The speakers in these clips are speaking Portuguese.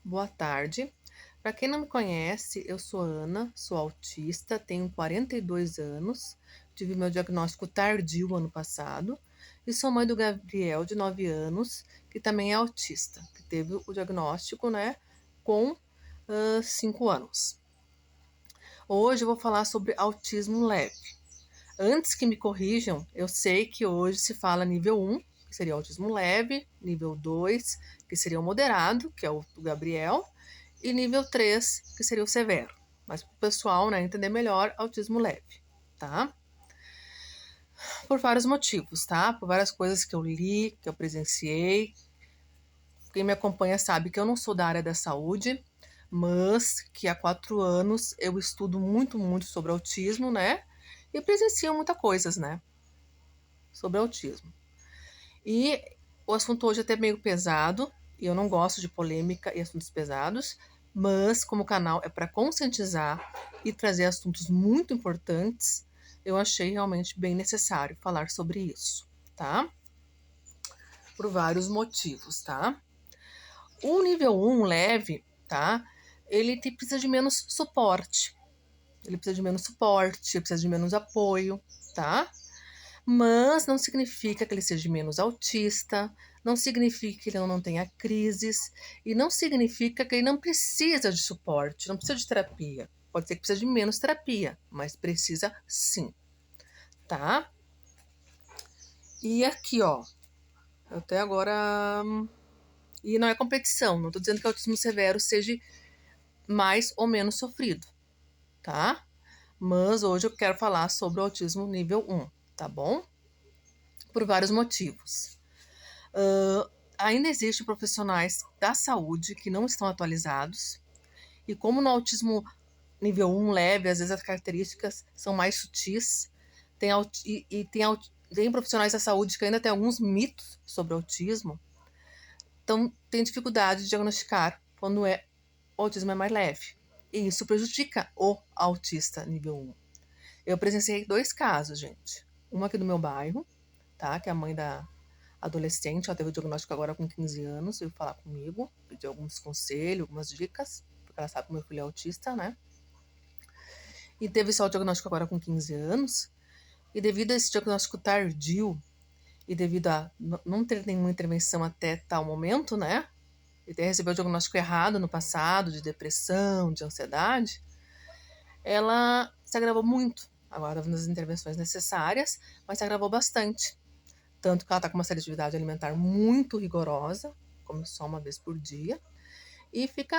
Boa tarde. Para quem não me conhece, eu sou Ana, sou autista, tenho 42 anos, tive meu diagnóstico tardio ano passado e sou mãe do Gabriel, de 9 anos, que também é autista, que teve o diagnóstico, né, com 5 anos. Hoje eu vou falar sobre autismo leve. Antes que me corrijam, eu sei que hoje se fala nível 1, que seria autismo leve, nível 2, que seria o moderado, que é o do Gabriel, e nível 3, que seria o severo. Mas para o pessoal, né, entender melhor, autismo leve, tá? Por vários motivos, tá? Por várias coisas que eu li, que eu presenciei. Quem me acompanha sabe que eu não sou da área da saúde, mas que há 4 anos eu estudo muito, muito sobre autismo, né? E presencio muitas coisas, né? Sobre autismo. E o assunto hoje é até meio pesado, e eu não gosto de polêmica e assuntos pesados, mas como o canal é para conscientizar e trazer assuntos muito importantes, eu achei realmente bem necessário falar sobre isso, tá? Por vários motivos, tá? O nível 1 leve, tá? Ele precisa de menos suporte. Ele precisa de menos suporte, ele precisa de menos apoio, tá? Mas não significa que ele seja menos autista, não significa que ele não tenha crises, e não significa que ele não precisa de suporte, não precisa de terapia. Pode ser que precise de menos terapia, mas precisa sim, tá? E aqui, ó, até agora. E não é competição, não tô dizendo que o autismo severo seja mais ou menos sofrido, tá? Mas hoje eu quero falar sobre o autismo nível 1, tá bom? Por vários motivos. Ainda existem profissionais da saúde que não estão atualizados, e como no autismo nível 1 leve, às vezes as características são mais sutis, tem profissionais da saúde que ainda têm alguns mitos sobre o autismo, então tem dificuldade de diagnosticar quando o autismo é mais leve. E isso prejudica o autista nível 1. Eu presenciei 2 casos, gente. Uma aqui do meu bairro, tá? Que é a mãe da adolescente, ela teve o diagnóstico agora com 15 anos, veio falar comigo, pedir alguns conselhos, algumas dicas, porque ela sabe que meu filho é autista, né? E teve só o diagnóstico agora com 15 anos, e devido a esse diagnóstico tardio, e devido a não ter nenhuma intervenção até tal momento, né? E ter recebido o diagnóstico errado no passado, de depressão, de ansiedade, ela se agravou muito. Agora está fazendo as intervenções necessárias, mas se agravou bastante. Tanto que ela está com uma seletividade alimentar muito rigorosa, come só uma vez por dia, e fica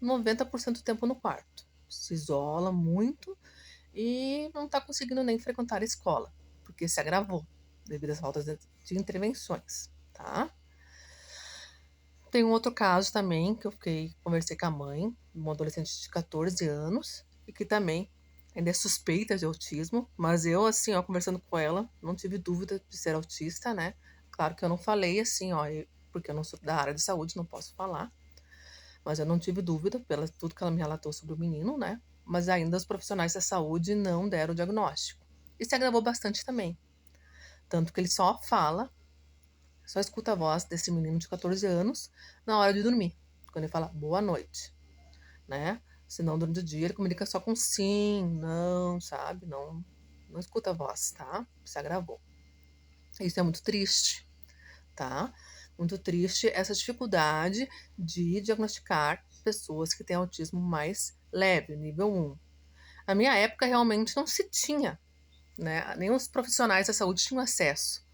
90% do tempo no quarto. Se isola muito e não está conseguindo nem frequentar a escola, porque se agravou devido às faltas de intervenções, tá? Tem um outro caso também que conversei com a mãe, uma adolescente de 14 anos, e que também ainda é suspeita de autismo, mas eu, assim, ó, conversando com ela, não tive dúvida de ser autista, né? Claro que eu não falei assim, ó, porque eu não sou da área de saúde, não posso falar, mas eu não tive dúvida, pela tudo que ela me relatou sobre o menino, né? Mas ainda os profissionais da saúde não deram o diagnóstico. E se agravou bastante também. Tanto que ele só escuta a voz desse menino de 14 anos na hora de dormir, quando ele fala boa noite, né? Senão, durante o dia, ele comunica só com sim, não, sabe? Não escuta a voz, tá? Se agravou. Isso é muito triste, tá? Muito triste essa dificuldade de diagnosticar pessoas que têm autismo mais leve, nível 1. Na minha época, realmente não se tinha, né? Nem os profissionais da saúde tinham acesso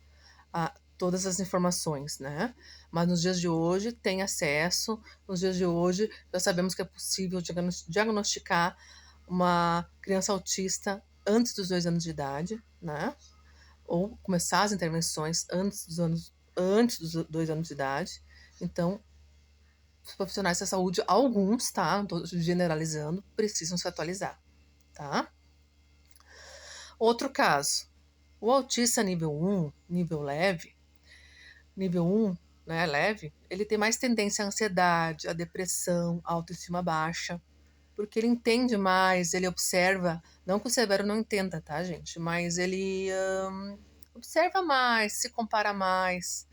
a todas as informações, né? Mas nos dias de hoje tem acesso, nos dias de hoje já sabemos que é possível diagnosticar uma criança autista antes dos 2 anos de idade, né? Ou começar as intervenções antes dos 2 anos de idade. Então, os profissionais da saúde, alguns, tá? Não tô generalizando, precisam se atualizar, tá? Outro caso, o autista nível 1, nível leve, nível 1, né, leve, ele tem mais tendência à ansiedade, à depressão, à autoestima baixa, porque ele entende mais, ele observa, não que o severo não entenda, tá, gente, mas ele observa mais, se compara mais,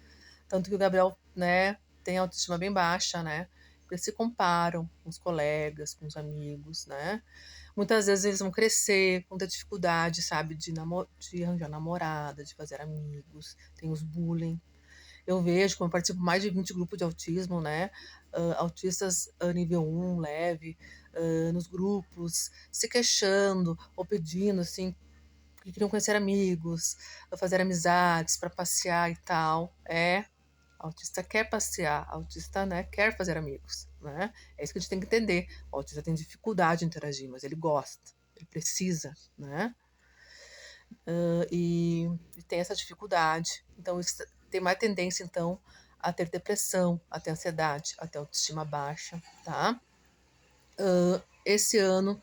tanto que o Gabriel, né, tem autoestima bem baixa, né, Eles se comparam com os colegas, com os amigos, né? Muitas vezes eles vão crescer, vão ter dificuldade, sabe, de arranjar namorada, de fazer amigos, tem os bullying. Eu vejo, como eu participo mais de 20 grupos de autismo, né? Autistas nível 1, leve, nos grupos, se queixando ou pedindo, assim, que queriam conhecer amigos, fazer amizades para passear e tal. Autista quer passear, autista, né, quer fazer amigos, né? É isso que a gente tem que entender. O autista tem dificuldade em interagir, mas ele gosta, ele precisa, né? E tem essa dificuldade. Então, isso tem mais tendência, então, a ter depressão, a ter ansiedade, a ter autoestima baixa, tá? Esse ano,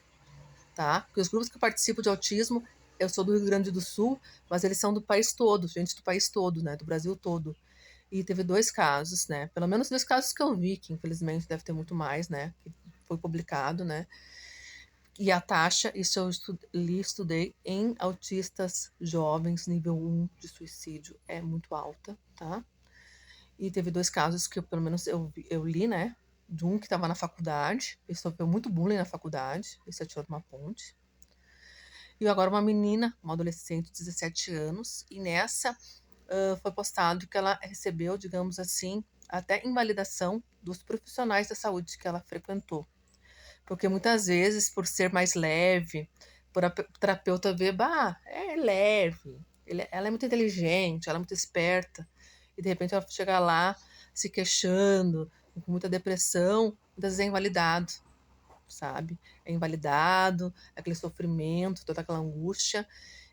tá? Porque os grupos que eu participo de autismo, eu sou do Rio Grande do Sul, mas eles são do país todo, gente do país todo, né? Do Brasil todo. E teve 2 casos, né? Pelo menos 2 casos que eu vi, que infelizmente deve ter muito mais, né? Que foi publicado, né? E a taxa, isso eu estudei em autistas jovens, nível 1 de suicídio, é muito alta, tá? E teve 2 casos que pelo menos eu li, né? De um que estava na faculdade, ele sofreu muito bullying na faculdade, ele se atirou de uma ponte. E agora uma menina, uma adolescente de 17 anos, e nessa foi postado que ela recebeu, digamos assim, até invalidação dos profissionais da saúde que ela frequentou. Porque muitas vezes, por ser mais leve, por a terapeuta ver, bah, é leve, ela é muito inteligente, ela é muito esperta, e de repente ela chega lá se queixando, com muita depressão, muitas vezes é invalidado, sabe? É invalidado, aquele sofrimento, toda aquela angústia.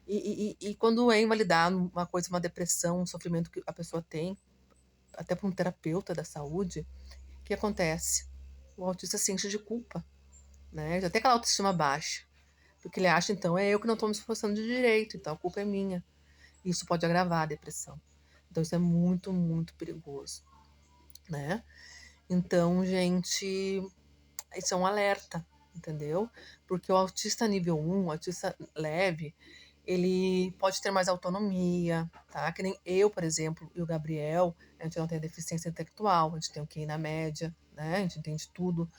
E quando é invalidado uma coisa, uma depressão, um sofrimento que a pessoa tem, até para um terapeuta da saúde, o que acontece? O autista se enche de culpa, né? Já tem aquela autoestima baixa. Porque ele acha, então, é eu que não estou me esforçando de direito, então a culpa é minha. Isso pode agravar a depressão. Então isso é muito, muito perigoso, né? Então, gente, isso é um alerta, entendeu? Porque o autista nível 1, o autista leve, ele pode ter mais autonomia, tá? Que nem eu, por exemplo, e o Gabriel, a gente não tem deficiência intelectual, a gente tem o QI na média, né? A gente entende tudo,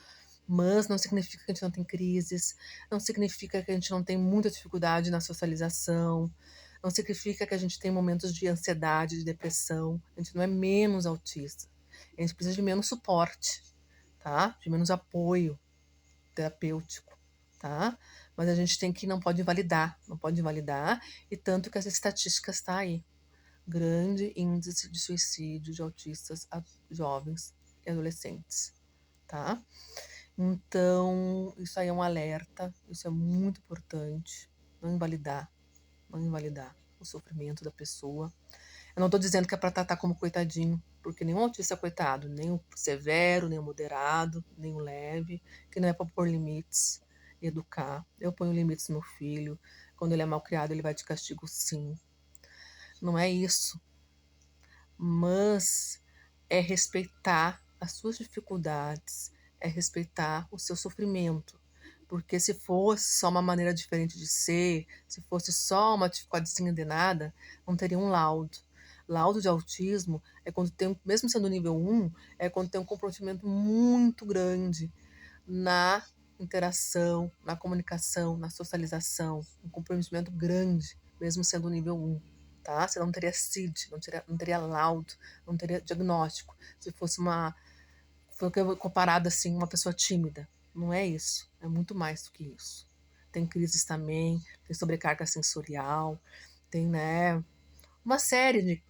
mas não significa que a gente não tem crises, não significa que a gente não tem muita dificuldade na socialização, não significa que a gente tem momentos de ansiedade, de depressão, a gente não é menos autista, a gente precisa de menos suporte, tá? De menos apoio terapêutico, tá? Mas a gente tem que, não pode invalidar, não pode invalidar, e tanto que essa estatística está aí. Grande índice de suicídio de autistas jovens e adolescentes, tá? Então, isso aí é um alerta, isso é muito importante, não invalidar, não invalidar o sofrimento da pessoa. Eu não estou dizendo que é para tratar como coitadinho, porque nenhum autista é coitado, nem o severo, nem o moderado, nem o leve, que não é para pôr limites e educar. Eu ponho limites no meu filho, quando ele é mal criado, ele vai de castigo sim. Não é isso, mas é respeitar as suas dificuldades, é respeitar o seu sofrimento. Porque se fosse só uma maneira diferente de ser, se fosse só uma dificuldadezinha de nada, não teria um laudo. Laudo de autismo é quando tem, mesmo sendo nível 1, é quando tem um comprometimento muito grande na interação, na comunicação, na socialização. Um comprometimento grande, mesmo sendo nível 1. Tá? Você não teria CID, não teria laudo, não teria diagnóstico. Se fosse foi comparado assim, uma pessoa tímida. Não é isso, é muito mais do que isso. Tem crises também, tem sobrecarga sensorial, tem, né, uma série de...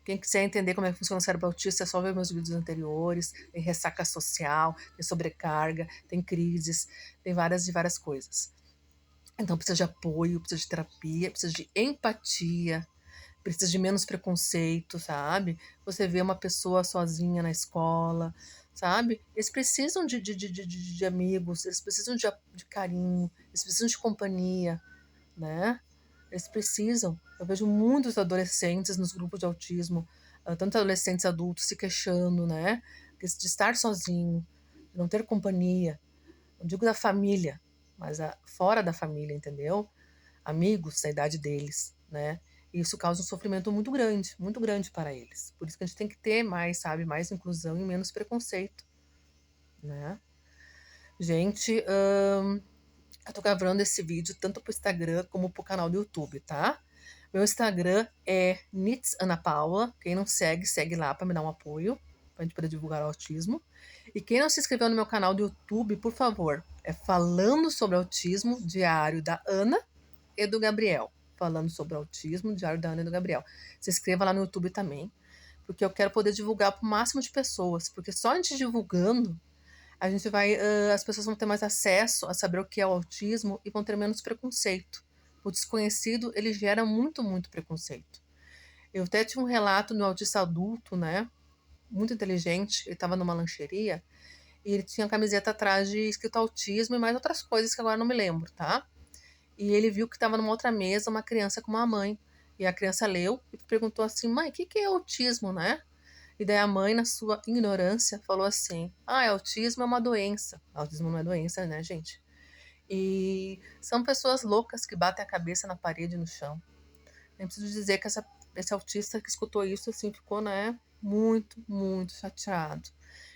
Quem quiser entender como é que funciona o cérebro autista, é só ver meus vídeos anteriores. Tem ressaca social, tem sobrecarga, tem crises, tem várias e várias coisas. Então precisa de apoio, precisa de terapia, precisa de empatia, precisa de menos preconceito, sabe? Você vê uma pessoa sozinha na escola, sabe? Eles precisam de amigos, eles precisam de carinho, eles precisam de companhia, né? Eles precisam. Eu vejo muitos adolescentes nos grupos de autismo, tanto adolescentes adultos se queixando, né? De estar sozinho, de não ter companhia. Não digo da família, mas fora da família, entendeu? Amigos da idade deles, né? E isso causa um sofrimento muito grande para eles. Por isso que a gente tem que ter mais, sabe, mais inclusão e menos preconceito, né? Gente, eu tô gravando esse vídeo tanto pro Instagram como pro canal do YouTube, tá? Meu Instagram é Nits Ana Paula. Quem não segue, segue lá pra me dar um apoio, pra gente poder divulgar o autismo. E quem não se inscreveu no meu canal do YouTube, por favor, é Falando sobre Autismo, Diário da Ana e do Gabriel. Falando sobre Autismo, Diário da Ana e do Gabriel. Se inscreva lá no YouTube também, porque eu quero poder divulgar para o máximo de pessoas, porque só a gente divulgando, a gente vai, as pessoas vão ter mais acesso a saber o que é o autismo e vão ter menos preconceito. O desconhecido, ele gera muito, muito preconceito. Eu até tinha um relato do autista adulto, né? Muito inteligente. Ele estava numa lancheria e ele tinha a camiseta atrás de escrito autismo e mais outras coisas que agora não me lembro, tá? E ele viu que estava numa outra mesa uma criança com uma mãe. E a criança leu e perguntou assim: mãe, o que, que é autismo, né? E daí a mãe, na sua ignorância, falou assim: ah, autismo é uma doença. Autismo não é doença, né, gente? E são pessoas loucas que batem a cabeça na parede e no chão. Eu preciso dizer que esse autista que escutou isso, assim, ficou, né, muito, muito chateado.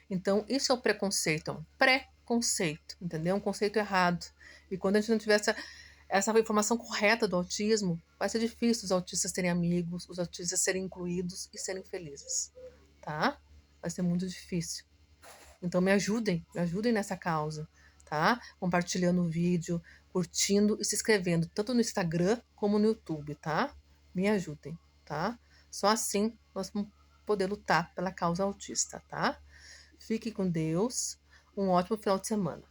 Então, isso é o preconceito, é um preconceito, entendeu? Um conceito errado. E quando a gente não tiver essa informação correta do autismo, vai ser difícil os autistas terem amigos, os autistas serem incluídos e serem felizes, tá? Vai ser muito difícil. Então me ajudem nessa causa, tá? Compartilhando o vídeo, curtindo e se inscrevendo, tanto no Instagram como no YouTube, tá? Me ajudem, tá? Só assim nós vamos poder lutar pela causa autista, tá? Fique com Deus. Um ótimo final de semana.